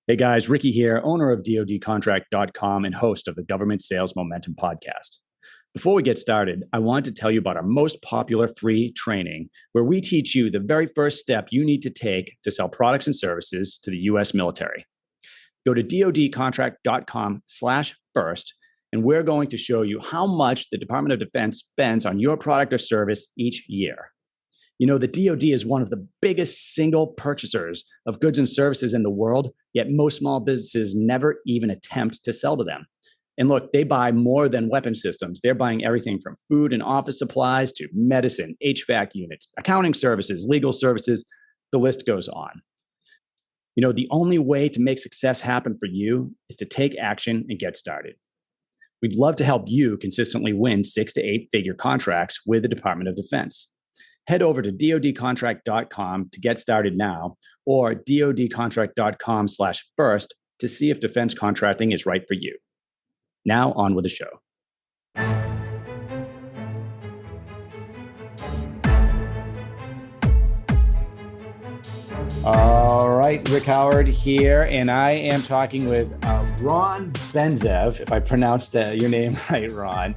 Hey guys, Ricky here, owner of DoDContract.com and host of the Government Sales Momentum podcast. Before we get started, I want to tell you about our most popular free training, where we teach you the very first step you need to take to sell products and services to the U.S. military. Go to DoDContract.com/first, and we're going to show you how much the Department of Defense spends on your product or service each year. You know, the DoD is one of the biggest single purchasers of goods and services in the world, yet most small businesses never even attempt to sell to them. And look, they buy more than weapon systems. They're buying everything from food and office supplies to medicine, HVAC units, accounting services, legal services. The list goes on. You know, the only way to make success happen for you is to take action and get started. We'd love to help you consistently win 6 to 8 figure contracts with the Department of Defense. Head over to DoDContract.com to get started now, or DoDContract.com/first to see if defense contracting is right for you. Now on with the show. All right, Rick Howard here, and I am talking with Ron Ben-Zeev, if I pronounced your name right, Ron,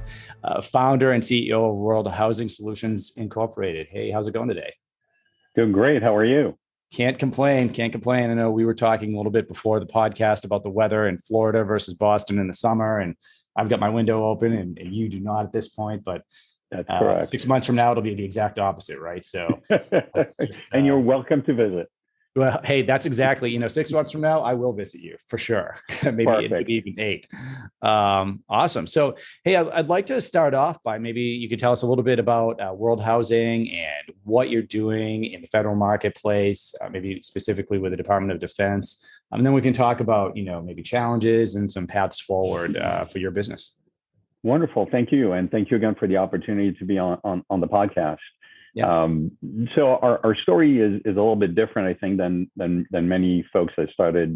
founder and CEO of World Housing Solutions Incorporated. Hey, how's it going today? Doing great. How are you? Can't complain. I know we were talking a little bit before the podcast about the weather in Florida versus Boston in the summer, and I've got my window open, and you do not at this point, but that's correct. 6 months from now, it'll be the exact opposite, right? So, and you're welcome to visit. Well, hey, that's exactly, 6 months from now, I will visit you for sure. maybe even 8. Awesome. So, hey, I'd like to start off by maybe you could tell us a little bit about World Housing and what you're doing in the federal marketplace, maybe specifically with the Department of Defense. And then we can talk about, maybe challenges and some paths forward for your business. Wonderful. Thank you. And thank you again for the opportunity to be on the podcast. Yeah. So our story is a little bit different, I think, than many folks that started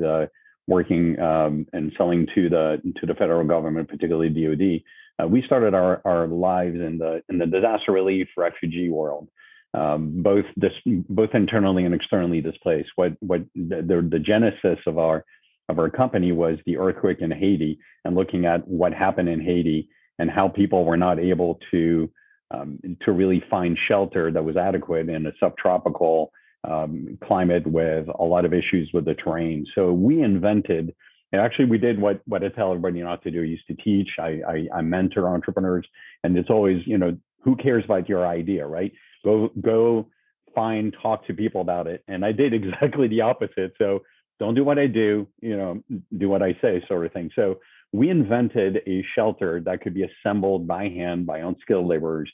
working and selling to the federal government, particularly DoD. We started our lives in the disaster relief refugee world, both internally and externally displaced. What the genesis of our company was the earthquake in Haiti, and looking at what happened in Haiti and how people were not able to really find shelter that was adequate in a subtropical climate with a lot of issues with the terrain. So we invented, and actually we did what I tell everybody not to do. I used to teach, I mentor entrepreneurs, and it's always, who cares about your idea, right? Go find, talk to people about it. And I did exactly the opposite. So don't do what I do, do what I say, sort of thing. So we invented a shelter that could be assembled by hand by unskilled laborers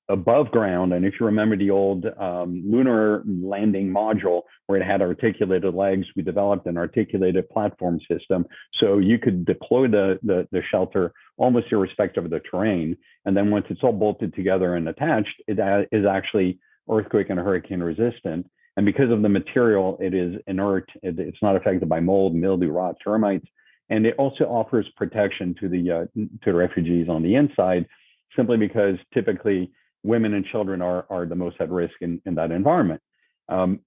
above ground. And if you remember the old lunar landing module where it had articulated legs, we developed an articulated platform system. So you could deploy the shelter almost irrespective of the terrain. And then once it's all bolted together and attached, it is actually earthquake and hurricane resistant. And because of the material, it is inert. It's not affected by mold, mildew, rot, termites. And it also offers protection to the refugees on the inside, simply because typically women and children are the most at risk in that environment.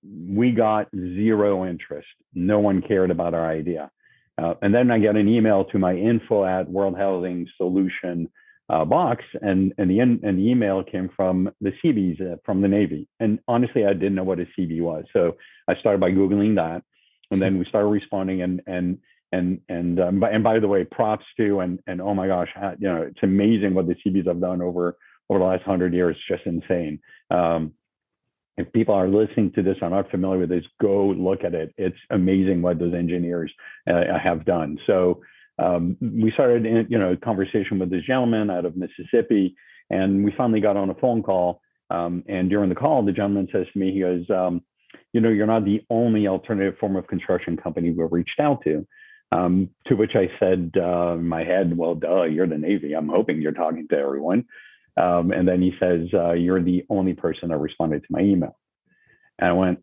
We got zero interest. No one cared about our idea. And then I get an email to my info@World Housing Solution box, and the email came from the Seabees from the Navy. And honestly, I didn't know what a Seabee was. So I started by Googling that, and then we started responding and by the way, props to and oh my gosh, it's amazing what the Seabees have done over the last 100 years. It's just insane. If people are listening to this, are not familiar with this, go look at it. It's amazing what those engineers have done. So we started a conversation with this gentleman out of Mississippi, and we finally got on a phone call. And during the call, the gentleman says to me, he goes, you're not the only alternative form of construction company we've reached out to. To which I said in my head, well, duh, you're the Navy. I'm hoping you're talking to everyone. And then he says, you're the only person that responded to my email. And I went,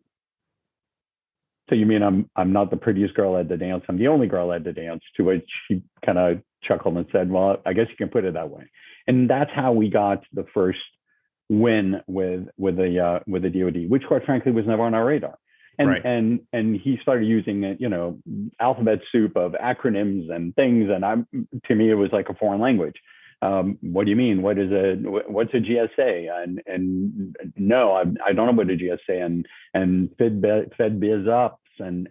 so you mean I'm not the prettiest girl at the dance? I'm the only girl at the dance. To which she kind of chuckled and said, well, I guess you can put it that way. And that's how we got the first win with the DoD, which quite frankly was never on our radar. And Right. and he started using it, alphabet soup of acronyms and things, and to me it was like a foreign language. What do you mean? What's a GSA? And no, I don't know what a GSA and Fed biz ups and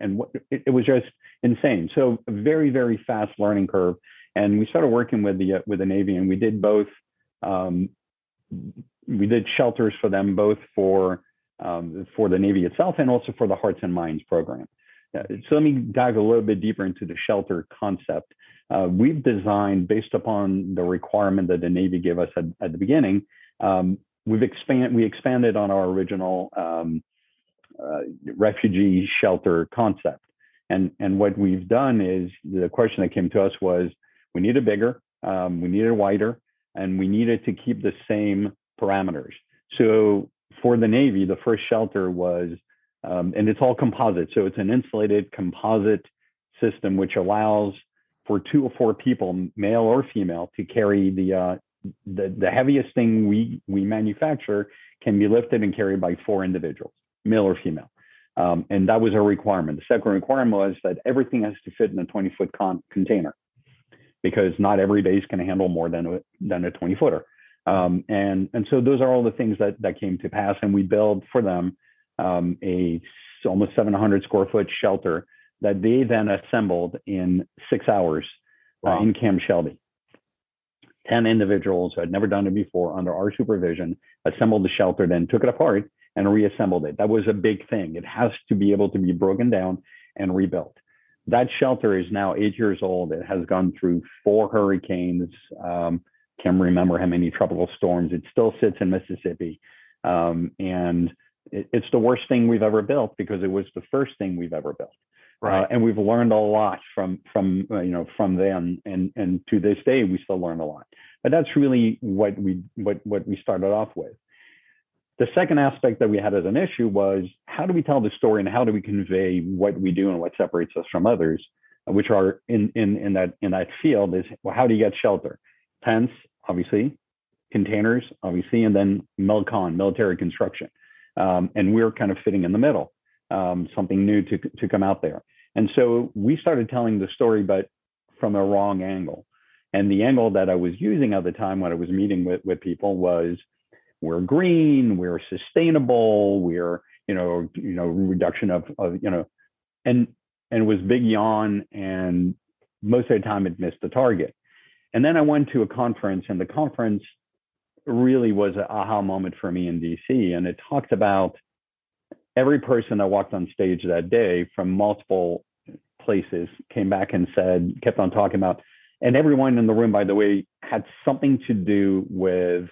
it was just insane. So a very, very fast learning curve. And we started working with the Navy, and we did both. We did shelters for them, both for the Navy itself and also for the Hearts and Minds program. So let me dive a little bit deeper into the shelter concept. We've designed based upon the requirement that the Navy gave us at the beginning. We expanded on our original refugee shelter concept. And what we've done is, the question that came to us was, we needed bigger, we needed wider, and we needed to keep the same parameters. So for the Navy, the first shelter was, and it's all composite. So it's an insulated composite system, which allows for 2 or 4 people, male or female, to carry the heaviest thing we manufacture can be lifted and carried by 4 individuals, male or female. And that was a requirement. The second requirement was that everything has to fit in a 20-foot container, because not every base can handle more than a 20-footer. And so those are all the things that came to pass. And we built for them a almost 700 square foot shelter that they then assembled in 6 hours in Camp Shelby. 10 individuals who had never done it before, under our supervision, assembled the shelter, then took it apart and reassembled it. That was a big thing. It has to be able to be broken down and rebuilt. That shelter is now 8 years old. It has gone through 4 hurricanes. Can't remember how many tropical storms. It still sits in Mississippi. And it's the worst thing we've ever built, because it was the first thing we've ever built. Right. And we've learned a lot from them, and to this day we still learn a lot. But that's really what we started off with. The second aspect that we had as an issue was, how do we tell the story and how do we convey what we do and what separates us from others, which are in that field is, well, how do you get shelter? Tents, obviously, containers, obviously, and then MilCon, military construction. And we're kind of fitting in the middle, something new to come out there. And so we started telling the story, but from a wrong angle. And the angle that I was using at the time when I was meeting with people was, we're green, we're sustainable, we're, reduction of and it was big yawn, and most of the time it missed the target. And then I went to a conference, and the conference really was an aha moment for me in DC. And it talked about every person that walked on stage that day from multiple places came back and kept on talking about, and everyone in the room, by the way, had something to do with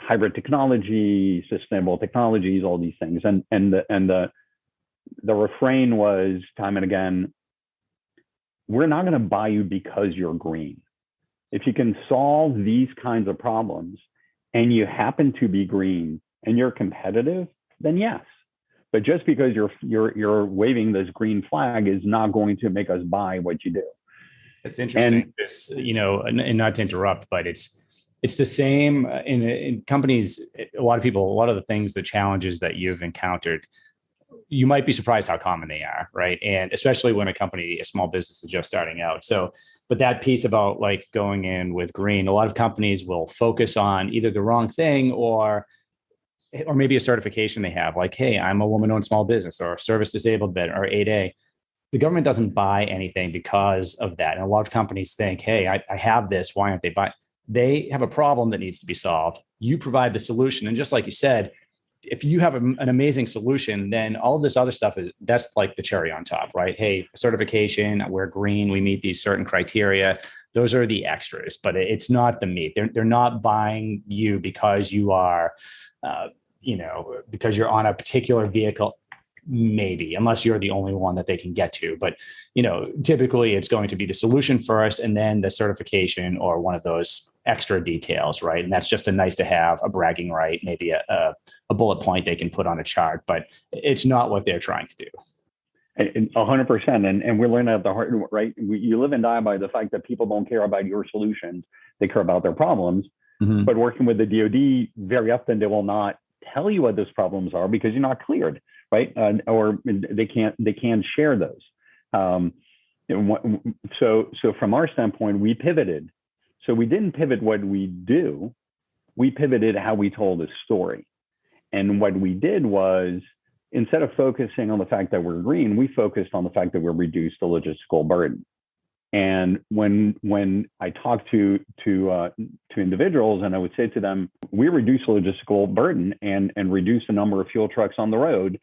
hybrid technology, sustainable technologies, all these things. And the refrain was time and again, we're not going to buy you because you're green. If you can solve these kinds of problems and you happen to be green and you're competitive, then yes. But just because you're waving this green flag is not going to make us buy what you do. It's interesting. And not to interrupt, but it's the same in companies. A lot of the things, the challenges that you've encountered, you might be surprised how common they are, right? And especially when a small business is just starting out. So, but that piece about like going in with green, a lot of companies will focus on either the wrong thing or maybe a certification they have, like, hey, I'm a woman-owned small business, or service disabled bid, or 8A. The government doesn't buy anything because of that. And a lot of companies think, hey, I have this, why aren't they buying? They have a problem that needs to be solved. You provide the solution. And just like you said, if you have an amazing solution, then all of this other stuff that's like the cherry on top, right? Hey, certification, we're green, we meet these certain criteria. Those are the extras, but it's not the meat. They're not buying you because you are, because you're on a particular vehicle, maybe, unless you're the only one that they can get to. But, typically it's going to be the solution first and then the certification or one of those extra details, right? And that's just a nice to have, a bragging right, maybe a bullet point they can put on a chart, but it's not what they're trying to do. 100%. And we're learning at the heart, right? You live and die by the fact that people don't care about your solutions. They care about their problems. Mm-hmm. But working with the DoD, very often they will not tell you what those problems are because you're not cleared, right? Or they can't share those. So from our standpoint, we pivoted. So we didn't pivot what we do, we pivoted how we told a story. And what we did was, instead of focusing on the fact that we're green, we focused on the fact that we reduced the logistical burden. And when I talk to individuals, and I would say to them, we reduce the logistical burden and reduce the number of fuel trucks on the road,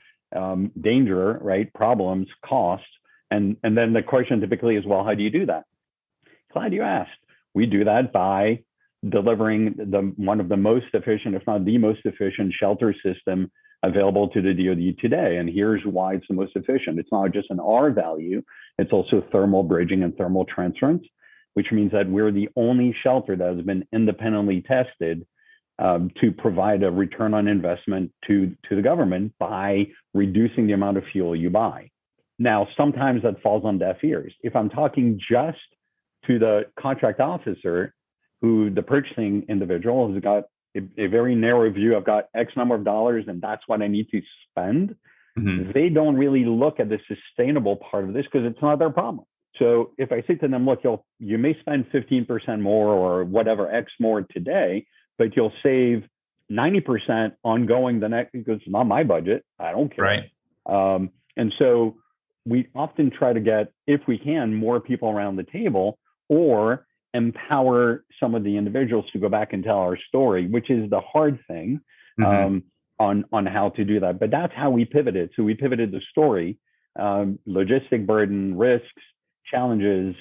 danger, right, problems, costs, and then the question typically is, well, how do you do that? Glad you asked. We do that by delivering one of the most efficient, if not the most efficient, shelter system available to the DoD today. And here's why it's the most efficient. It's not just an R value, it's also thermal bridging and thermal transference, which means that we're the only shelter that has been independently tested to provide a return on investment to the government by reducing the amount of fuel you buy. Now, sometimes that falls on deaf ears. If I'm talking just to the contract officer, who the purchasing individual has got a very narrow view, I've got X number of dollars and that's what I need to spend. Mm-hmm. They don't really look at the sustainable part of this because it's not their problem. So if I say to them, look, you may spend 15% more or whatever X more today, but you'll save 90% ongoing the next, because it's not my budget. I don't care. Right. And so we often try to get, if we can, more people around the table, or empower some of the individuals to go back and tell our story, which is the hard thing, mm-hmm. on how to do that. But that's how we pivoted. So we pivoted the story, logistic burden, risks, challenges,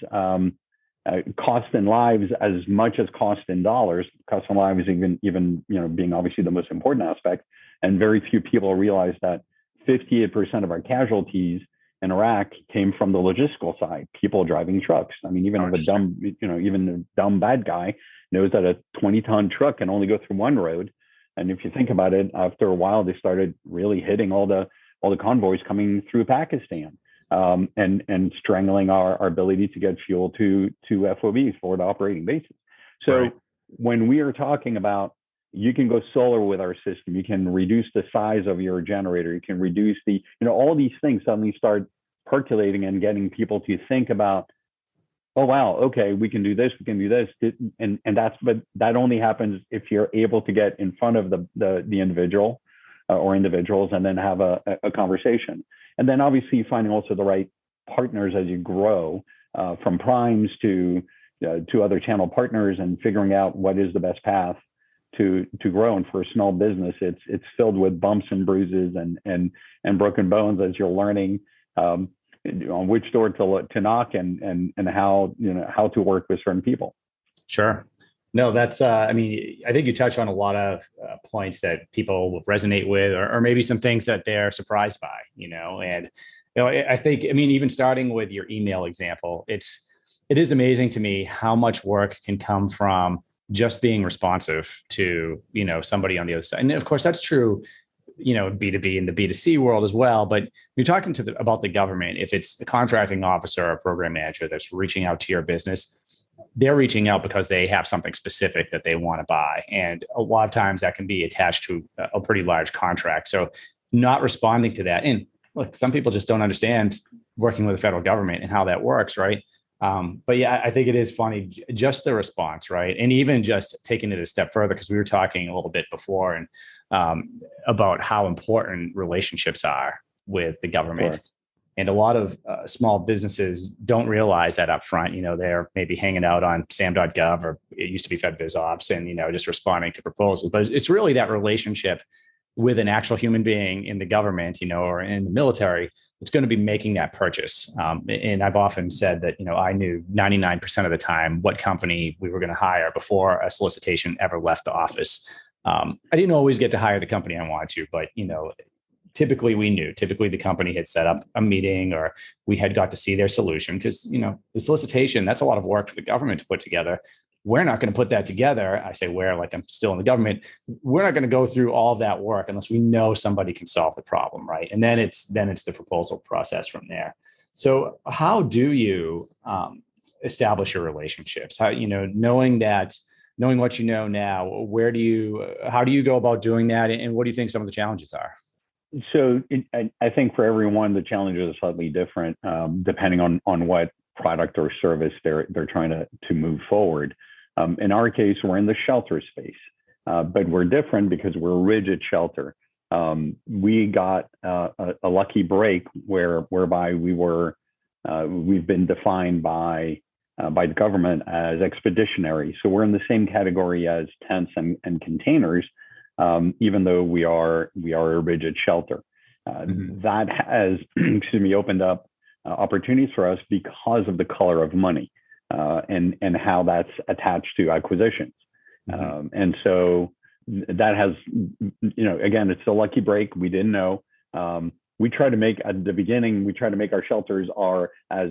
cost in lives as much as cost in dollars. Cost in lives even being obviously the most important aspect. And very few people realize that 58% of our casualties in Iraq came from the logistical side, people driving trucks. I mean, even a dumb bad guy knows that a 20-ton truck can only go through one road. And if you think about it, after a while, they started really hitting all the convoys coming through Pakistan, and strangling our ability to get fuel to FOBs, forward operating bases. So right. When we are talking about, you can go solar with our system, you can reduce the size of your generator, you can reduce all these things suddenly start percolating and getting people to think about, oh, wow, okay, we can do this. And but that only happens if you're able to get in front of the individual or individuals and then have a conversation. And then obviously finding also the right partners as you grow, from primes to other channel partners, and figuring out what is the best path to grow. And for a small business, it's filled with bumps and bruises and broken bones as you're learning on which door to knock and how to work with certain people. Sure. No, that's, I think you touched on a lot of points that people will resonate with, or maybe some things that they're surprised by, and, I think, even starting with your email example, it is amazing to me how much work can come from just being responsive to, somebody on the other side. And of course, that's true, B2B and the B2C world as well. But you're talking about the government. If it's the contracting officer or program manager that's reaching out to your business, they're reaching out because they have something specific that they want to buy. And a lot of times that can be attached to a pretty large contract. So not responding to that. And look, some people just don't understand working with the federal government and how that works, right? But yeah, I think it is funny, just the response, right? And even just taking it a step further, because we were talking a little bit before and about how important relationships are with the government. Sure. And a lot of small businesses don't realize that up front. They're maybe hanging out on sam.gov, or it used to be FedBizOps, and, just responding to proposals. But it's really that relationship with an actual human being in the government, or in the military, that's going to be making that purchase. And I've often said that, I knew 99% of the time what company we were going to hire before a solicitation ever left the office. I didn't always get to hire the company I wanted to, but, typically we knew. Typically the company had set up a meeting, or we had got to see their solution, because, the solicitation, that's a lot of work for the government to put together. We're not going to put that together. I say we're, like I'm still in the government. We're not going to go through all of that work unless we know somebody can solve the problem, right? And then it's the proposal process from there. So how do you establish your relationships? How, knowing what you know now, how do you go about doing that? And what do you think some of the challenges are? I think for everyone, the challenges are slightly different, depending on what product or service they're trying to move forward. In our case, we're in the shelter space, but we're different because we're a rigid shelter. We got a lucky break whereby we've been defined by the government as expeditionary. So we're in the same category as tents and containers, even though we are a rigid shelter. That has, opened up opportunities for us because of the color of money and how that's attached to acquisitions. And so that has, again, it's a lucky break. We didn't know. We try to make at the beginning, our shelters are as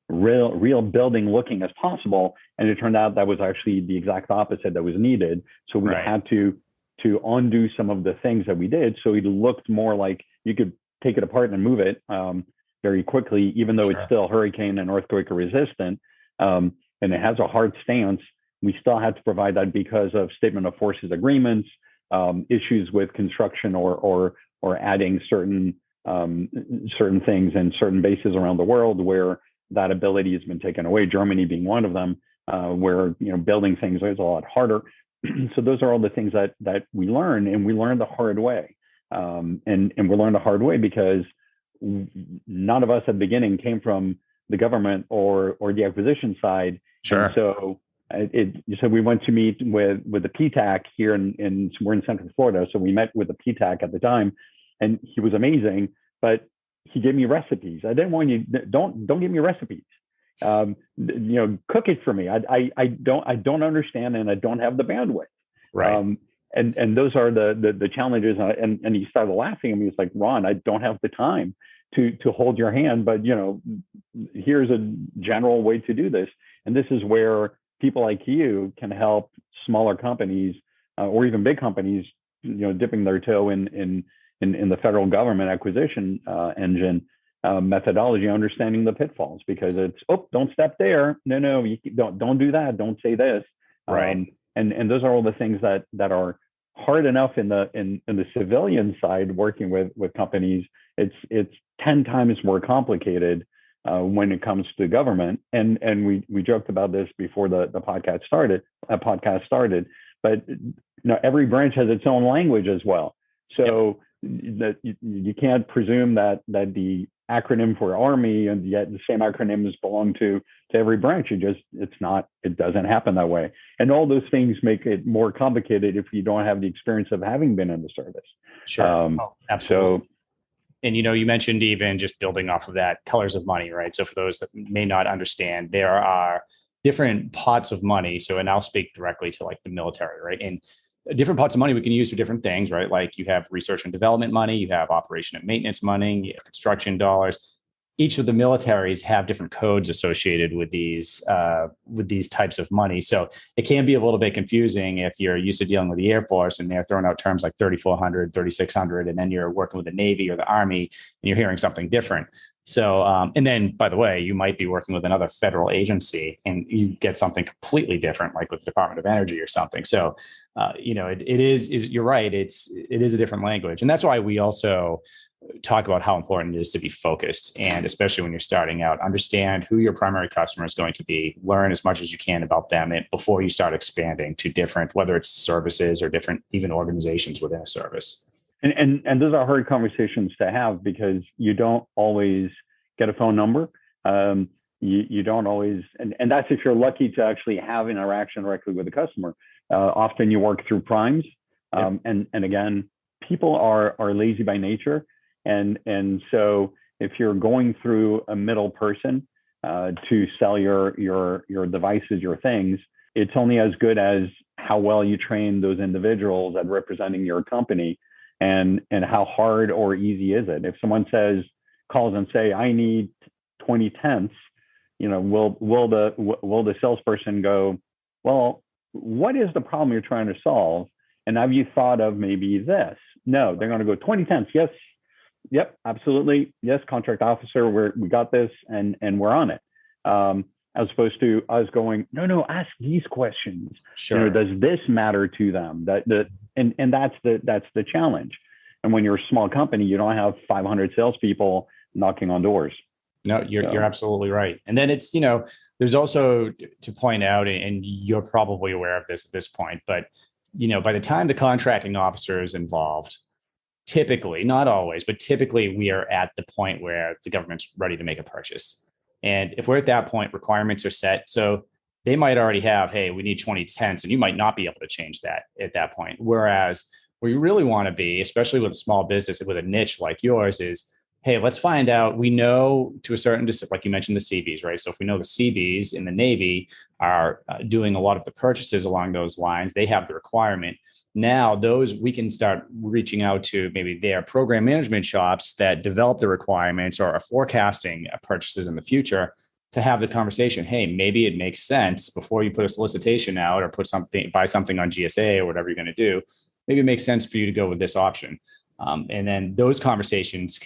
real building looking as possible. And it turned out that was actually the exact opposite that was needed. So we had to undo some of the things that we did. So it looked more like you could take it apart and move it very quickly, even though it's still hurricane and earthquake resistant. And it has a hard stance. We still had to provide that because of statement of forces agreements, issues with construction or adding certain things and certain bases around the world where that ability has been taken away. Germany being one of them, where building things is a lot harder. So those are all the things that we learn, and we learn the hard way. And we learned the hard way because none of us at the beginning came from the government or the acquisition side. Sure. And so we went to meet with the PTAC here we're in Central Florida. So we met with the PTAC at the time, and he was amazing, but he gave me recipes. I didn't want don't give me recipes. Cook it for me. I don't understand, and I don't have the bandwidth. Right. And those are the challenges. And he started laughing at me. He's like, Ron, I don't have the time to hold your hand, but here's a general way to do this. And this is where people like you can help smaller companies or even big companies, dipping their toe in the federal government acquisition engine methodology, understanding the pitfalls, because it's, don't step there. No, you don't do that. Don't say this. Right. And those are all the things that are hard enough in the civilian side, working with companies. It's 10 times more complicated when it comes to government. And we joked about this before the podcast started. But every branch has its own language as well. So that you can't presume that the acronym for Army and yet the same acronyms belong to every branch. It doesn't happen that way. And all those things make it more complicated if you don't have the experience of having been in the service. Sure. Absolutely. And, you mentioned even just building off of that, colors of money, right? So for those that may not understand, there are different pots of money. So, and I'll speak directly to like the military, right? And different pots of money we can use for different things, right? Like you have research and development money, you have operation and maintenance money, you have construction dollars. Each of the militaries have different codes associated with these types of money. So it can be a little bit confusing if you're used to dealing with the Air Force and they're throwing out terms like 3,400, 3,600, and then you're working with the Navy or the Army and you're hearing something different. So, and then, by the way, you might be working with another federal agency and you get something completely different, like with the Department of Energy or something. So, it is you're right. It is a different language. And that's why we also talk about how important it is to be focused. And especially when you're starting out, understand who your primary customer is going to be, learn as much as you can about them before you start expanding to different, whether it's services or different, even organizations within a service. And those are hard conversations to have because you don't always get a phone number. You don't always, and that's if you're lucky to actually have interaction directly with the customer. Often you work through primes. And again, people are lazy by nature. And so if you're going through a middle person to sell your devices, your things, it's only as good as how well you train those individuals at representing your company. And how hard or easy is it? If someone calls and say, I need 20 tents, will the salesperson go, well, what is the problem you're trying to solve? And have you thought of maybe this? No, they're going to go 20 tents. Yes. Yep. Absolutely. Yes. Contract officer, we got this and we're on it. As opposed to us going, no, ask these questions. Sure. Does this matter to them? And that's the challenge. And when you're a small company, you don't have 500 salespeople knocking on doors. No, you're absolutely right. And then it's, there's also to point out, and you're probably aware of this at this point, but by the time the contracting officer is involved, typically, not always, but typically we are at the point where the government's ready to make a purchase. And if we're at that point, requirements are set. So they might already have, hey, we need 20 tents, and you might not be able to change that at that point. Whereas where you really want to be, especially with a small business, with a niche like yours, is, hey, let's find out. We know to a certain, like you mentioned, the CVs, right? So if we know the CVs in the Navy are doing a lot of the purchases along those lines, they have the requirement. Now, those we can start reaching out to maybe their program management shops that develop the requirements or are forecasting purchases in the future to have the conversation. Hey, maybe it makes sense before you put a solicitation out or buy something on GSA or whatever you're going to do. Maybe it makes sense for you to go with this option. And then those conversations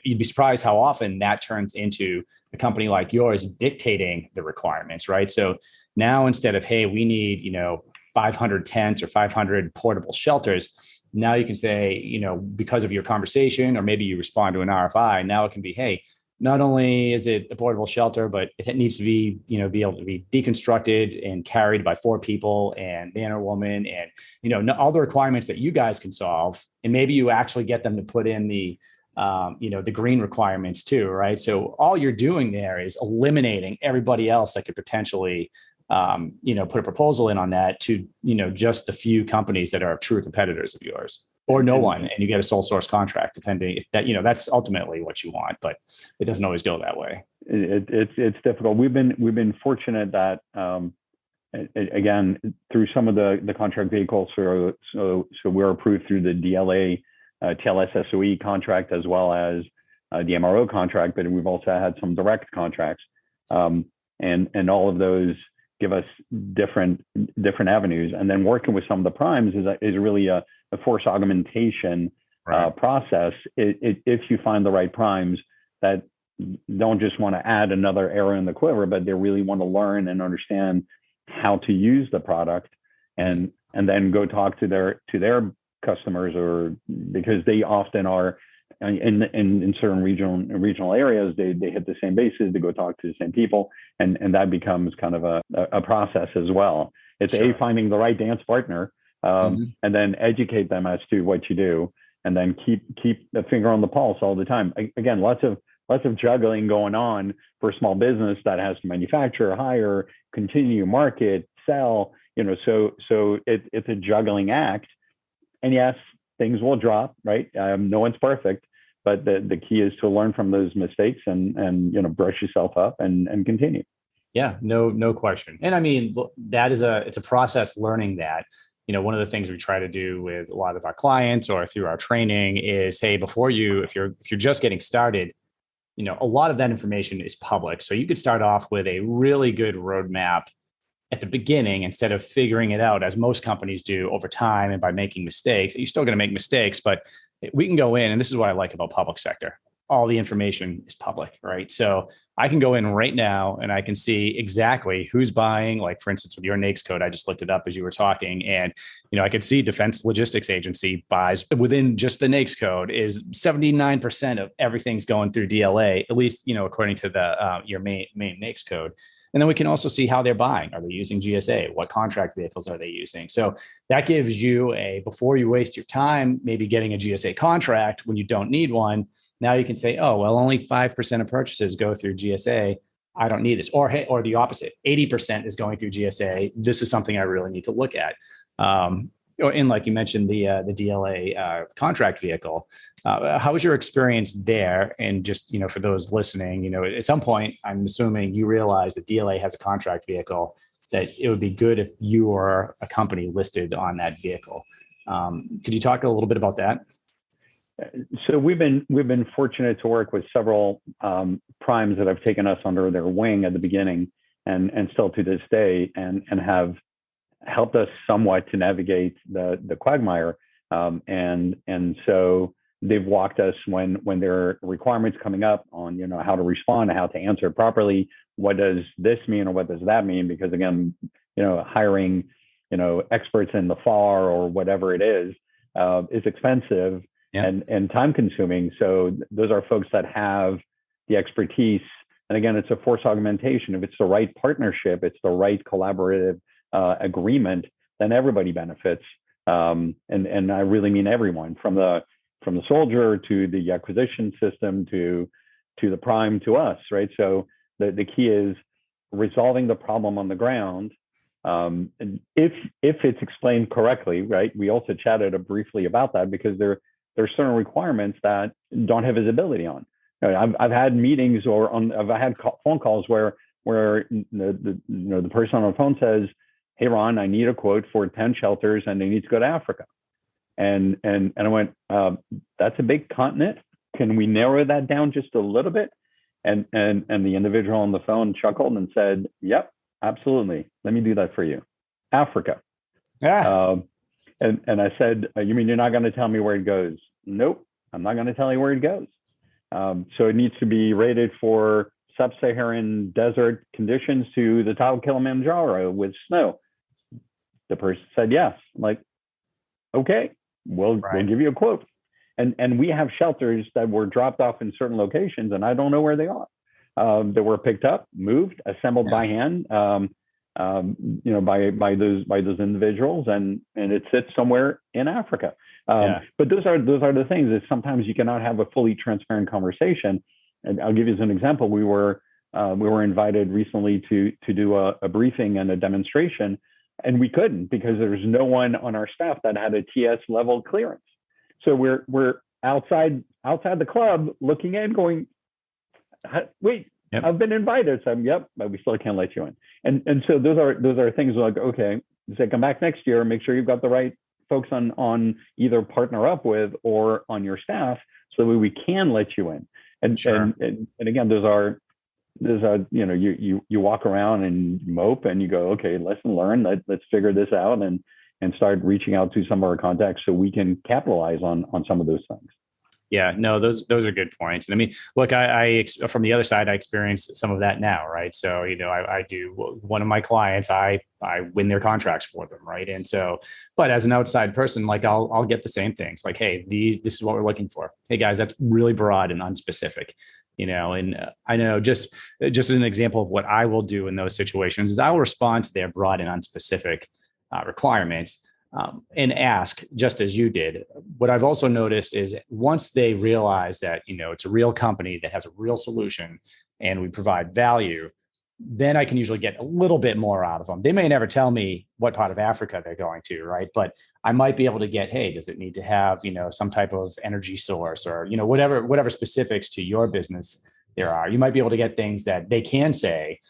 you'd be surprised how often that turns into a company like yours dictating the requirements, right? So now instead of, hey, we need, 500 tents or 500 portable shelters, now you can say, because of your conversation, or maybe you respond to an RFI, now it can be, hey, not only is it a portable shelter, but it needs to be, be able to be deconstructed and carried by 4 people and man or woman, and, all the requirements that you guys can solve. And maybe you actually get them to put in the green requirements too, right? So all you're doing there is eliminating everybody else that could potentially, put a proposal in on that to, just the few companies that are true competitors of yours, or no one, and you get a sole source contract, depending if that, that's ultimately what you want, but it doesn't always go that way. It's difficult. We've been fortunate that, again, through some of the contract vehicles, so we're approved through the DLA, TLS SOE contract, as well as the MRO contract, but we've also had some direct contracts, and all of those give us different avenues. And then working with some of the primes is really a force augmentation process. If you find the right primes that don't just want to add another arrow in the quiver, but they really want to learn and understand how to use the product, and then go talk to their customers, or because they often are in certain regional areas, they hit the same bases, they go talk to the same people, and that becomes kind of a process as well. It's sure. Finding the right dance partner, and then educate them as to what you do, and then keep the finger on the pulse all the time. Again, lots of juggling going on for a small business that has to manufacture, hire, continue, market, sell. So it's a juggling act. And yes, things will drop, right? No one's perfect, but the key is to learn from those mistakes and brush yourself up and continue. Yeah, no question. And I mean, it's a process learning that. One of the things we try to do with a lot of our clients or through our training is, hey, if you're just getting started, a lot of that information is public. So you could start off with a really good roadmap at the beginning, instead of figuring it out as most companies do over time and by making mistakes. You're still going to make mistakes, but we can go in, and this is what I like about public sector. All the information is public, right? So I can go in right now and I can see exactly who's buying. Like, for instance, with your NAICS code, I just looked it up as you were talking, and I could see Defense Logistics Agency buys within just the NAICS code is 79% of everything's going through DLA, at least according to your main NAICS code. And then we can also see how they're buying. Are they using GSA? What contract vehicles are they using? So that gives you before you waste your time, maybe getting a GSA contract when you don't need one. Now you can say, oh, well, only 5% of purchases go through GSA. I don't need this. Or the opposite, 80% is going through GSA. This is something I really need to look at. And like you mentioned, the DLA contract vehicle. How was your experience there? And just, for those listening, at some point, I'm assuming you realize that DLA has a contract vehicle, that it would be good if you or a company listed on that vehicle. Could you talk a little bit about that? So we've been fortunate to work with several primes that have taken us under their wing at the beginning, and still to this day, and have helped us somewhat to navigate the quagmire. And so they've walked us when there are requirements coming up on, how to respond, how to answer properly. What does this mean, or what does that mean? Because again, hiring, experts in the FAR or whatever it is expensive. Yeah. and time consuming. So those are folks that have the expertise. And again, it's a force augmentation. If it's the right partnership, it's the right collaborative agreement, then everybody benefits. And I really mean everyone, from the soldier to the acquisition system to the prime to us, right? So the key is resolving the problem on the ground. And if it's explained correctly, right? We also chatted briefly about that, because there are certain requirements that don't have visibility on. I've had meetings I've had phone calls where the person on the phone says, "Hey Ron, I need a quote for 10 shelters and they need to go to Africa." And I went, "That's a big continent. Can we narrow that down just a little bit?" And the individual on the phone chuckled and said, "Yep, absolutely. Let me do that for you. Africa." Yeah. And I said, "You mean you're not going to tell me where it goes?" "Nope, I'm not going to tell you where it goes. So it needs to be rated for sub-Saharan desert conditions to the top of Kilimanjaro with snow." The person said yes. I'm like, "Okay, we'll give you a quote." And we have shelters that were dropped off in certain locations, and I don't know where they are. That were picked up, moved, assembled by hand, by those individuals, and it sits somewhere in Africa. But those are the things that sometimes you cannot have a fully transparent conversation. And I'll give you as an example. We were invited recently to do a briefing and a demonstration, and we couldn't, because there's no one on our staff that had a TS level clearance. So we're outside the club looking in, going, "Wait, yep, I've been invited." So yep, but we still can't let you in. And so those are things like, okay, say come back next year, make sure you've got the right folks on either partner up with or on your staff, so that we can let you in. And sure. and again, those are you walk around and mope and you go, okay, lesson learned. Let's figure this out and start reaching out to some of our contacts so we can capitalize on some of those things. Yeah, no, those are good points. And I mean, look, I from the other side, I experience some of that now, right? So, I do, one of my clients, I win their contracts for them, right? And so, but as an outside person, like I'll get the same things, like, "Hey, this is what we're looking for. Hey guys, that's really broad and unspecific." And I know just as an example of what I will do in those situations is I'll respond to their broad and unspecific requirements. And ask, just as you did. What I've also noticed is once they realize that, it's a real company that has a real solution and we provide value, then I can usually get a little bit more out of them. They may never tell me what part of Africa they're going to, right? But I might be able to get, hey, does it need to have, some type of energy source or, whatever specifics to your business there are. You might be able to get things that they can say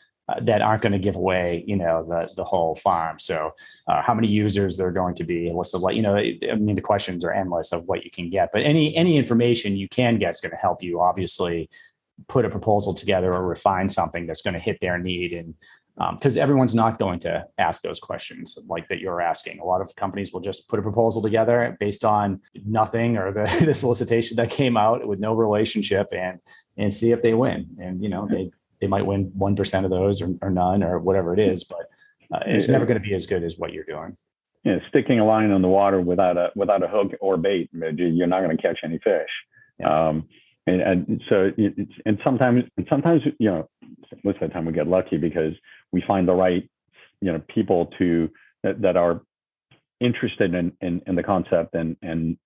that aren't going to give away, the whole farm. So how many users there are going to be, and what's the questions are endless of what you can get, but any information you can get is going to help you obviously put a proposal together or refine something that's going to hit their need. And because everyone's not going to ask those questions like that you're asking. A lot of companies will just put a proposal together based on nothing or the solicitation that came out with no relationship and see if they win. And, they might win 1% of those or none or whatever it is, but it's never going to be as good as what you're doing. Yeah, sticking a line on the water without a hook or bait, you're not going to catch any fish. Yeah. And so sometimes most of the time we get lucky because we find the right people that are interested in the concept and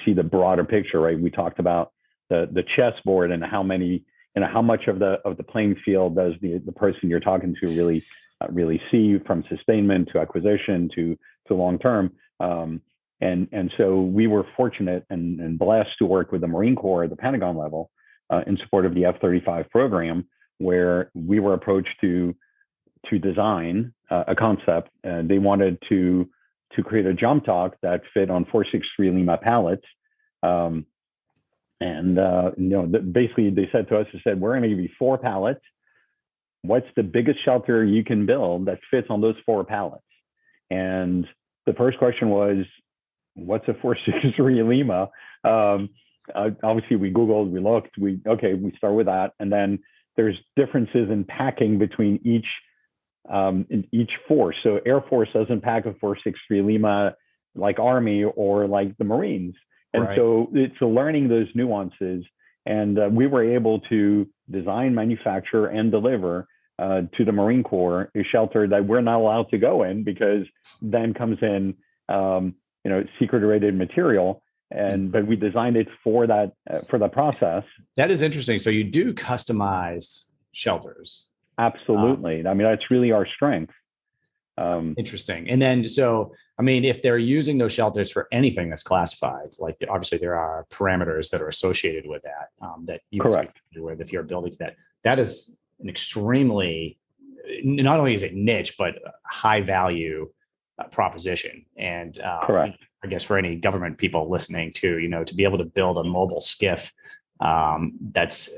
see the broader picture. Right? We talked about the chessboard and how much of the playing field does the person you're talking to really see, from sustainment to acquisition to long term. And so we were fortunate and blessed to work with the Marine Corps at the Pentagon level in support of the F-35 program, where we were approached to design a concept. They wanted to create a jump talk that fit on 463 Lima pallets. Basically they said to us, we're going to give you 4 pallets. What's the biggest shelter you can build that fits on those 4 pallets? And the first question was, what's a 463 Lima? Obviously we Googled, we looked, we start with that. And then there's differences in packing between each force. So Air Force doesn't pack a 463 Lima like Army or like the Marines. And Right. so it's learning those nuances. And we were able to design, manufacture, and deliver to the Marine Corps a shelter that we're not allowed to go in because then comes in, secret rated material. But we designed it for that for the process. That is interesting. So you do customize shelters. Absolutely. I mean, that's really our strength. Interesting. And then, so, I mean, if they're using those shelters for anything that's classified, like obviously there are parameters that are associated with that, that you Correct. with if you're building that, that is an extremely, not only is it niche, but high value proposition. And Correct. I guess for any government people listening to, to be able to build a mobile skiff that's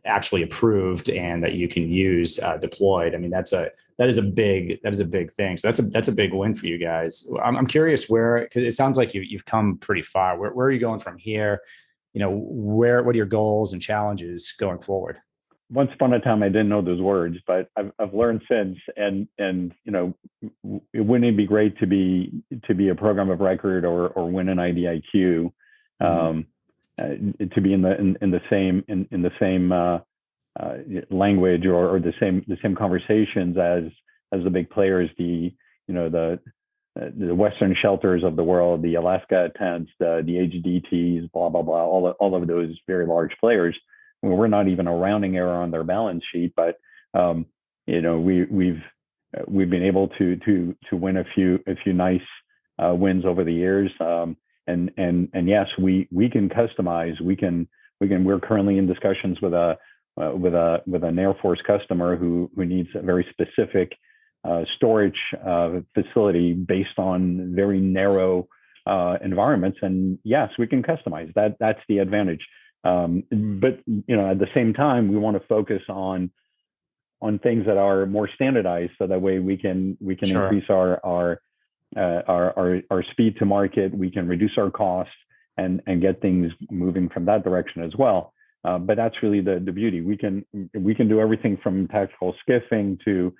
actually approved and that you can use deployed. I mean, that is a big thing. So that's a big win for you guys. I'm curious where, because it sounds like you've come pretty far. Where are you going from here? What are your goals and challenges going forward? Once upon a time, I didn't know those words, but I've learned since. And wouldn't it be great to be a program of record or win an IDIQ? To be in the same language or the same conversations as the big players, the Western shelters of the world, the Alaska tents, the HDTs, blah blah blah, all of those very large players. I mean, we're not even a rounding error on their balance sheet, but we've been able to win a few nice wins over the years. And yes, we can customize. We're currently in discussions with an Air Force customer who needs a very specific storage facility based on very narrow environments. And yes, we can customize. That's the advantage. But at the same time, we want to focus on things that are more standardized, so that way we can Sure. increase our speed to market. We can reduce our costs and get things moving from that direction as well. But that's really the beauty. We can do everything from tactical skiffing to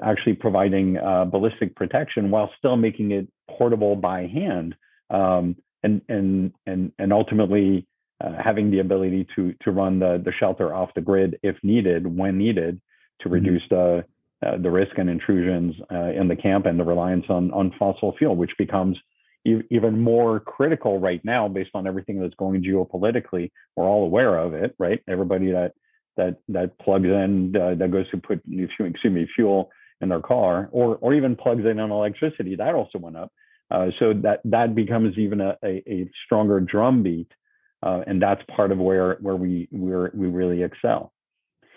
actually providing ballistic protection while still making it portable by hand, and ultimately having the ability to run the shelter off the grid if needed, when needed, to reduce the risk and intrusions in the camp and the reliance on fossil fuel, which becomes even more critical right now based on everything that's going geopolitically. We're all aware of it, right? Everybody that plugs in, that goes to put fuel in their car, or even plugs in on electricity, that also went up. So that becomes even a stronger drumbeat, and that's part of where we really excel.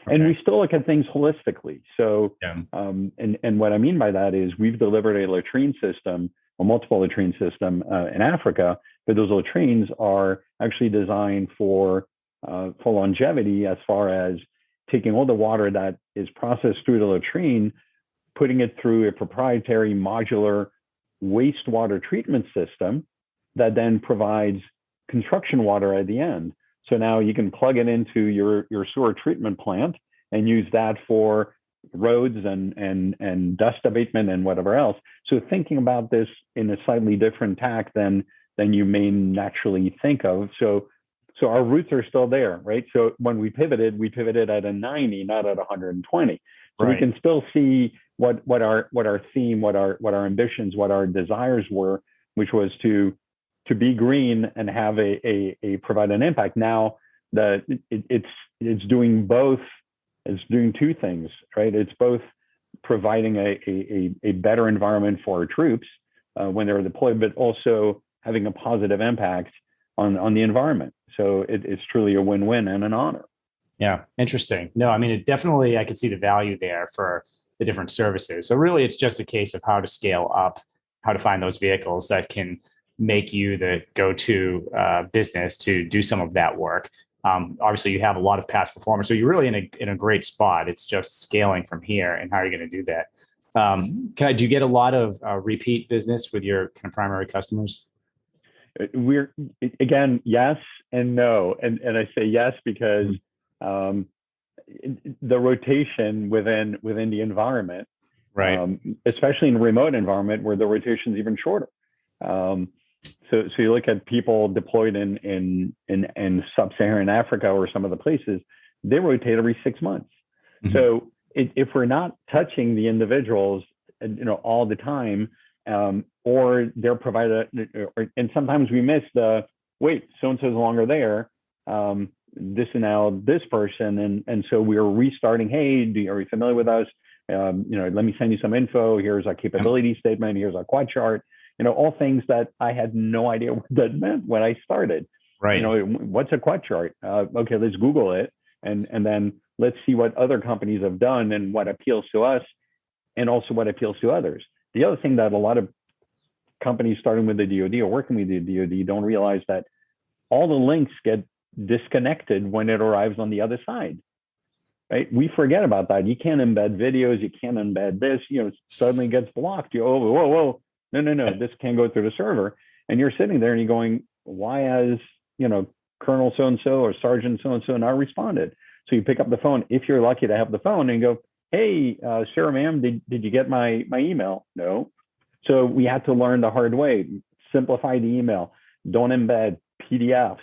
Okay. And we still look at things holistically. So, yeah. And what I mean by that is we've delivered a latrine system, a multiple latrine system in Africa, but those latrines are actually designed for longevity, as far as taking all the water that is processed through the latrine, putting it through a proprietary modular wastewater treatment system that then provides construction water at the end. So now you can plug it into your sewer treatment plant and use that for roads and dust abatement and whatever else. So thinking about this in a slightly different tack than you may naturally think of. So our roots are still there, right? So when we pivoted at a 90, not at 120. So right. We can still see what our theme, what our ambitions, what our desires were, which was to be green and have a provide an impact. Now that it's doing both. It's doing two things, right? It's both providing a better environment for our troops when they're deployed, but also having a positive impact on the environment. So it's truly a win-win and an honor. Yeah, interesting. No, I mean, it definitely, I could see the value there for the different services. So really, it's just a case of how to scale up, how to find those vehicles that can make you the go-to business to do some of that work. Obviously, you have a lot of past performers, so you're really in a great spot. It's just scaling from here and how you're going to do that. Do you get a lot of repeat business with your kind of primary customers? We're again, yes and no, and I say yes because the rotation within the environment, right? Especially in a remote environment where the rotation is even shorter. So you look at people deployed in sub-Saharan Africa or some of the places, they rotate every 6 months. Mm-hmm. So if we're not touching the individuals, all the time, or they're provided, and sometimes we miss wait, so-and-so's no longer there. This is now this person. And so we're restarting. Hey, are you familiar with us? Let me send you some info. Here's our capability statement. Here's our quad chart. All things that I had no idea what that meant when I started. Right. What's a quad chart? Okay, let's Google it. And then let's see what other companies have done and what appeals to us and also what appeals to others. The other thing that a lot of companies starting with the DoD or working with the DoD don't realize that all the links get disconnected when it arrives on the other side, right? We forget about that. You can't embed videos. You can't embed this, suddenly gets blocked. Whoa. No, this can't go through the server. And you're sitting there and you're going, why has, Colonel so-and-so or Sergeant so-and-so not responded? So you pick up the phone, if you're lucky to have the phone, and go, hey, sir, ma'am, did you get my email? No. So we had to learn the hard way. Simplify the email. Don't embed PDFs.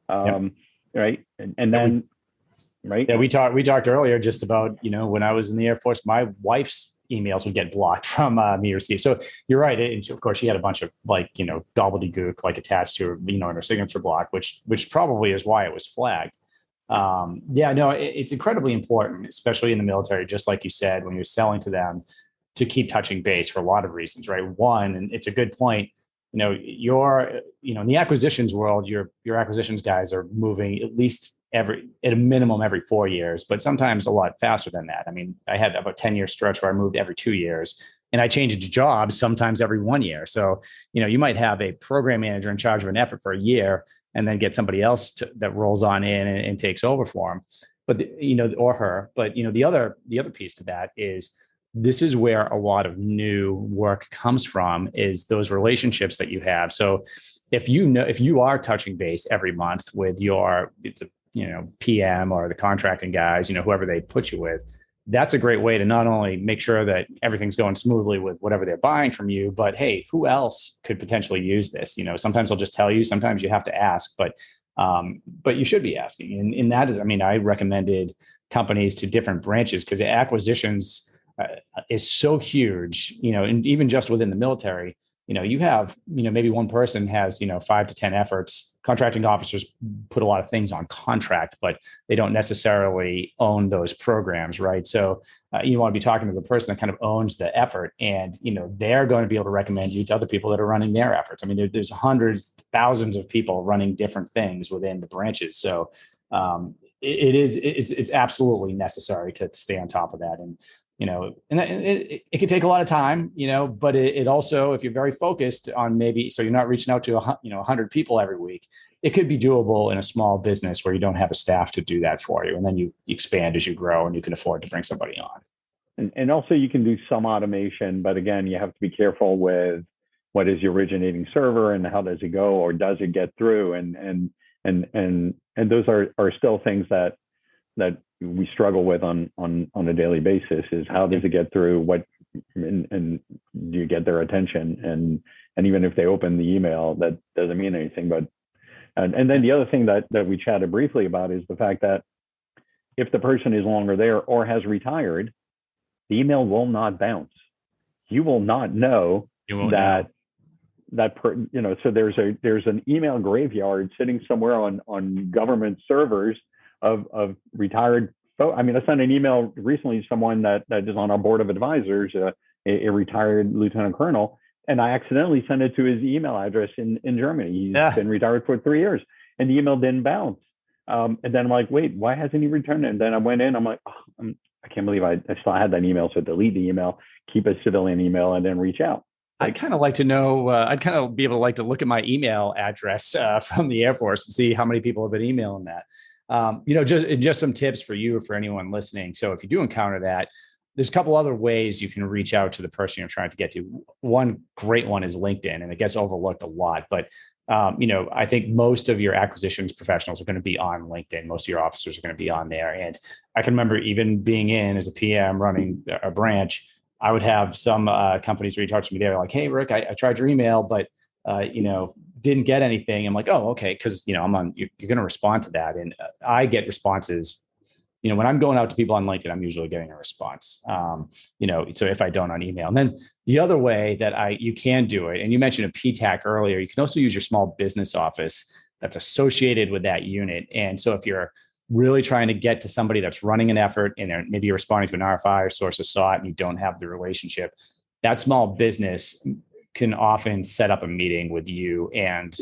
Right. And then, right. Yeah, we talked earlier just about, when I was in the Air Force, my wife's emails would get blocked from me or Steve. So you're right. And of course, she had a bunch of gobbledygook attached to her, in her signature block, which probably is why it was flagged. It's incredibly important, especially in the military, just like you said, when you're selling to them, to keep touching base for a lot of reasons, right? One, and it's a good point, in the acquisitions world, your acquisitions guys are moving at least at a minimum every 4 years, but sometimes a lot faster than that. I mean, I had about 10-year stretch where I moved every 2 years, and I changed jobs sometimes every 1 year. So, you might have a program manager in charge of an effort for a year and then get somebody else that rolls on in and takes over for him, but or her. But, the other piece to that is, this is where a lot of new work comes from, is those relationships that you have. So if you are touching base every month with your PM or the contracting guys, whoever they put you with, that's a great way to not only make sure that everything's going smoothly with whatever they're buying from you, but hey, who else could potentially use this? Sometimes they'll just tell you, sometimes you have to ask, but you should be asking. And that is, I recommended companies to different branches, because acquisitions is so huge, and even just within the military, you have, maybe one person has, 5 to 10 efforts. Contracting officers put a lot of things on contract, but they don't necessarily own those programs, right? So you want to be talking to the person that kind of owns the effort, and, they're going to be able to recommend you to other people that are running their efforts. There's hundreds, thousands of people running different things within the branches. So it's absolutely necessary to stay on top of that. And it can take a lot of time, but it also, if you're very focused on so you're not reaching out to 100 people every week, it could be doable in a small business where you don't have a staff to do that for you. And then you expand as you grow and you can afford to bring somebody on. And also you can do some automation, but again, you have to be careful with what is the originating server and how does it go, or does it get through? And those are still things that we struggle with on a daily basis, is how does it get through, and do you get their attention? And even if they open the email, that doesn't mean anything. But and then the other thing that we chatted briefly about is the fact that if the person is longer there or has retired, the email will not bounce. You will not know that so there's an email graveyard sitting somewhere on government servers of retired folks. I sent an email recently to someone that is on our board of advisors, a retired lieutenant colonel, and I accidentally sent it to his email address in Germany. He's been retired for 3 years, and the email didn't bounce. And then I'm like, wait, why hasn't he returned it? And then I went in, I'm like, I can't believe I still had that email. So delete the email, keep a civilian email, and then reach out. I'd kind of like to know, I'd kind of be able to look at my email address from the Air Force to see how many people have been emailing that. Just some tips for you or for anyone listening. So if you do encounter that, there's a couple other ways you can reach out to the person you're trying to get to. One great one is LinkedIn, and it gets overlooked a lot. But, I think most of your acquisitions professionals are going to be on LinkedIn. Most of your officers are going to be on there. And I can remember even being in as a PM running a branch, I would have some companies reach out to me. They're like, hey, Rick, I tried your email, but didn't get anything. I'm like, oh, okay. Cause you're going to respond to that. And I get responses, when I'm going out to people on LinkedIn, I'm usually getting a response, so if I don't on email. And then the other way that you can do it, and you mentioned a PTAC earlier, you can also use your small business office that's associated with that unit. And so if you're really trying to get to somebody that's running an effort and maybe you're responding to an RFI or source of SOT and you don't have the relationship, that small business can often set up a meeting with you and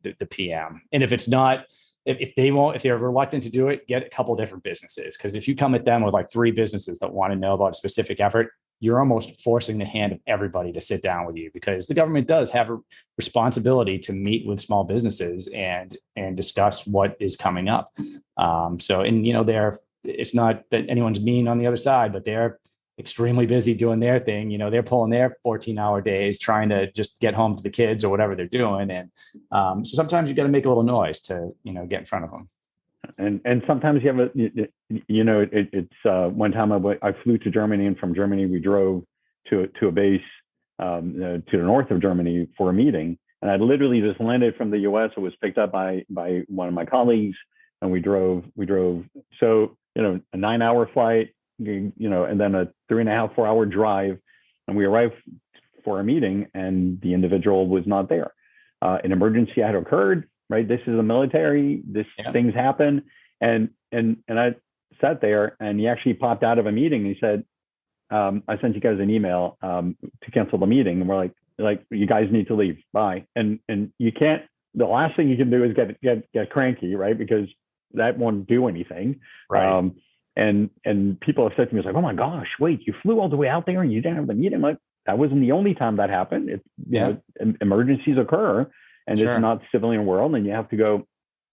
the PM. And if it's not, if they're reluctant to do it, get a couple of different businesses. Because if you come at them with like 3 businesses that want to know about a specific effort, you're almost forcing the hand of everybody to sit down with you, because the government does have a responsibility to meet with small businesses and discuss what is coming up. It's not that anyone's mean on the other side, but they're extremely busy doing their thing. They're pulling their 14-hour days trying to just get home to the kids or whatever they're doing. And so sometimes you got to make a little noise to, get in front of them. And sometimes you have it's one time I flew to Germany, and from Germany, we drove to a base to the north of Germany for a meeting. And I literally just landed from the US. It was picked up by one of my colleagues, and we drove. So, a 9-hour flight, and then a 3.5, 4-hour drive. And we arrived for a meeting, and the individual was not there. An emergency had occurred, right? This is the military, things happen. And I sat there, and he actually popped out of a meeting. And he said, I sent you guys an email to cancel the meeting. And we're like, you guys need to leave. Bye. And you can't, the last thing you can do is get cranky, right? Because that won't do anything. Right. And people have said to me, it's like, oh my gosh, wait, you flew all the way out there and you didn't have the meeting? Like, that wasn't the only time that happened. Emergencies occur, and It's not civilian world, and you have to go,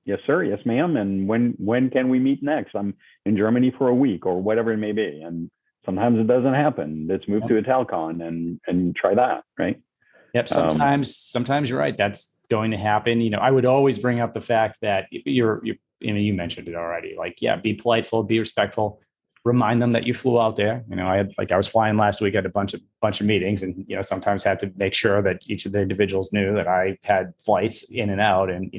yes, sir, yes, ma'am. And when can we meet next? I'm in Germany for a week or whatever it may be. And sometimes it doesn't happen. Let's move to a Telcon and try that, right? Yep. Sometimes you're right. That's going to happen. I would always bring up the fact that you mentioned it already. Like, be politeful, be respectful, remind them that you flew out there. I was flying last week at a bunch of meetings, and, sometimes had to make sure that each of the individuals knew that I had flights in and out. And,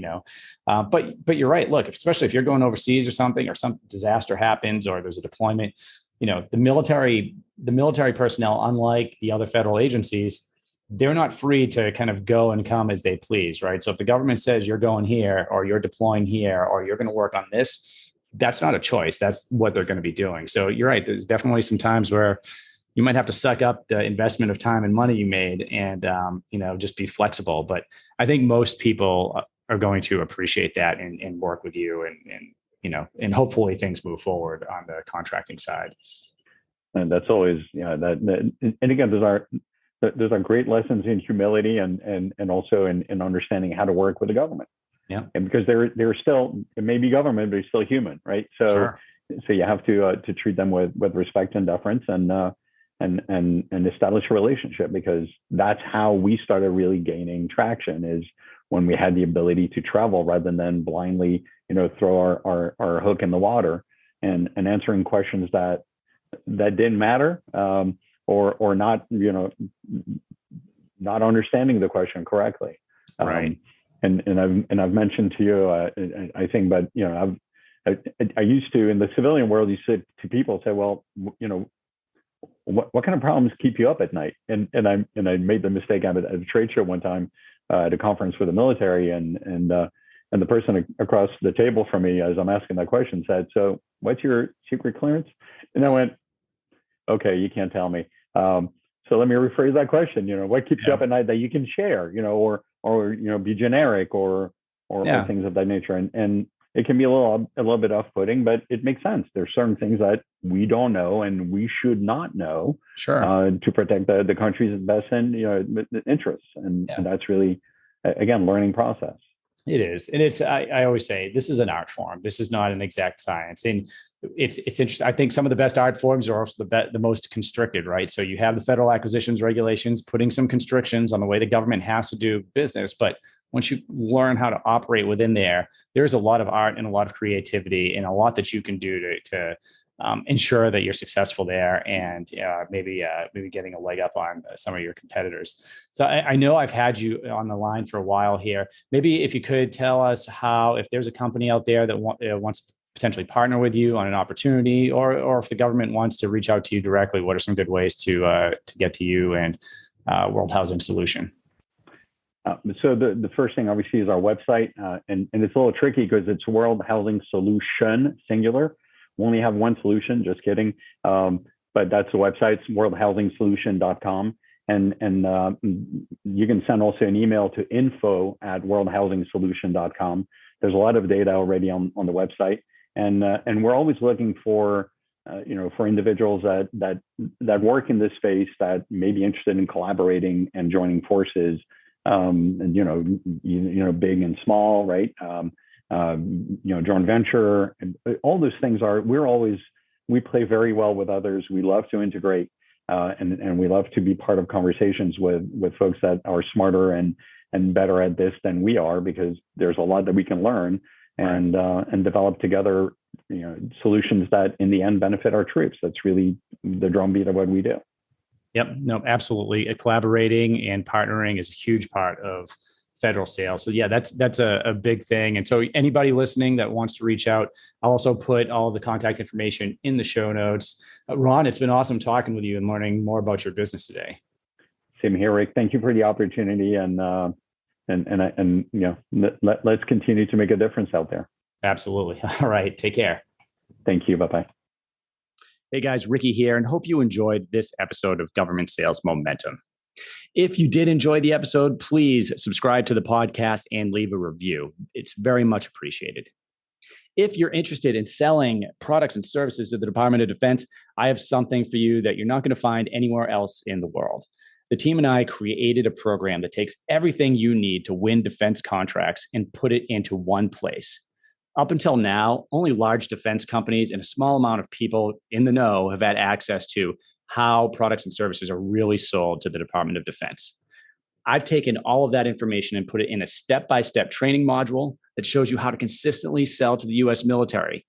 but you're right. Look, especially if you're going overseas or something, or some disaster happens, or there's a deployment, the military personnel, unlike the other federal agencies, they're not free to kind of go and come as they please, right? So if the government says you're going here, or you're deploying here, or you're going to work on this, that's not a choice. That's what they're going to be doing. So you're right. There's definitely some times where you might have to suck up the investment of time and money you made, and just be flexible. But I think most people are going to appreciate that and work with you, and hopefully things move forward on the contracting side. And that's always, and again, there's our great lessons in humility and also in understanding how to work with the government. Yeah. And because they're still, it may be government, but it's still human, right? So, sure. So you have to treat them with respect and deference, and establish a relationship, because that's how we started really gaining traction, is when we had the ability to travel rather than blindly, throw our hook in the water and answering questions that didn't matter. Or not, not understanding the question correctly. Right. And I've mentioned to you, I think, but I used to, in the civilian world, you said to people, say, well, what kind of problems keep you up at night? And I made the mistake at a trade show one time, at a conference for the military, and the person across the table from me, as I'm asking that question, said, so what's your secret clearance? And I went, okay, you can't tell me. So let me rephrase that question. What keeps you up at night that you can share, or be generic or things of that nature. And it can be a little bit off-putting, but it makes sense. There's certain things that we don't know and we should not know, sure, to protect the country's best interests. And that's really, again, learning process. It is. And I always say, this is an art form. This is not an exact science. And it's interesting. I think some of the best art forms are also the most constricted, right? So you have the federal acquisitions regulations putting some constrictions on the way the government has to do business. But once you learn how to operate within there's a lot of art and a lot of creativity and a lot that you can do to ensure that you're successful there and maybe getting a leg up on some of your competitors. So I know I've had you on the line for a while here. Maybe if you could tell us how, if there's a company out there that wants to potentially partner with you on an opportunity, or if the government wants to reach out to you directly, what are some good ways to get to you and World Housing Solution? So the first thing obviously is our website, and it's a little tricky because it's World Housing Solution, singular. We only have one solution, just kidding. But that's the website, it's worldhousingsolution.com. And you can send also an email to info@worldhousingsolution.com. There's a lot of data already on the website. And we're always looking for, for individuals that work in this space that may be interested in collaborating and joining forces, and, big and small, right? Joint venture, and all those things we play very well with others. We love to integrate, and we love to be part of conversations with folks that are smarter and better at this than we are, because there's a lot that we can learn and develop together, solutions that in the end benefit our troops. That's really the drumbeat of what we do. Yep. No, absolutely. Collaborating and partnering is a huge part of federal sales. So yeah, that's a big thing. And so anybody listening that wants to reach out, I'll also put all of the contact information in the show notes. Ron, it's been awesome talking with you and learning more about your business today. Same here, Rick. Thank you for the opportunity, and let's continue to make a difference out there. Absolutely. All right. Take care. Thank you. Bye-bye. Hey guys, Ricky here, and hope you enjoyed this episode of Government Sales Momentum. If you did enjoy the episode, please subscribe to the podcast and leave a review. It's very much appreciated. If you're interested in selling products and services to the Department of Defense, I have something for you that you're not going to find anywhere else in the world. The team and I created a program that takes everything you need to win defense contracts and put it into one place. Up until now, only large defense companies and a small amount of people in the know have had access to how products and services are really sold to the Department of Defense. I've taken all of that information and put it in a step-by-step training module that shows you how to consistently sell to the U.S. military.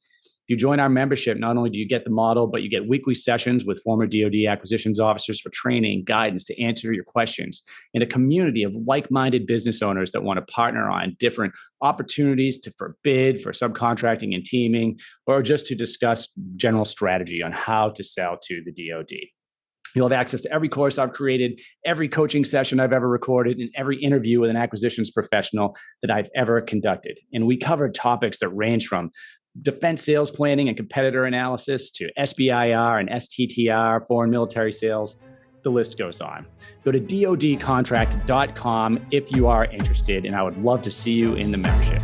If you join our membership, not only do you get the model, but you get weekly sessions with former DoD acquisitions officers for training, guidance to answer your questions, and a community of like-minded business owners that want to partner on different opportunities for bid, for subcontracting and teaming, or just to discuss general strategy on how to sell to the DoD. You'll have access to every course I've created, every coaching session I've ever recorded, and every interview with an acquisitions professional that I've ever conducted. And we covered topics that range from defense sales planning and competitor analysis to SBIR and STTR, foreign military sales. The list goes on. Go to dodcontract.com if you are interested, and I would love to see you in the membership.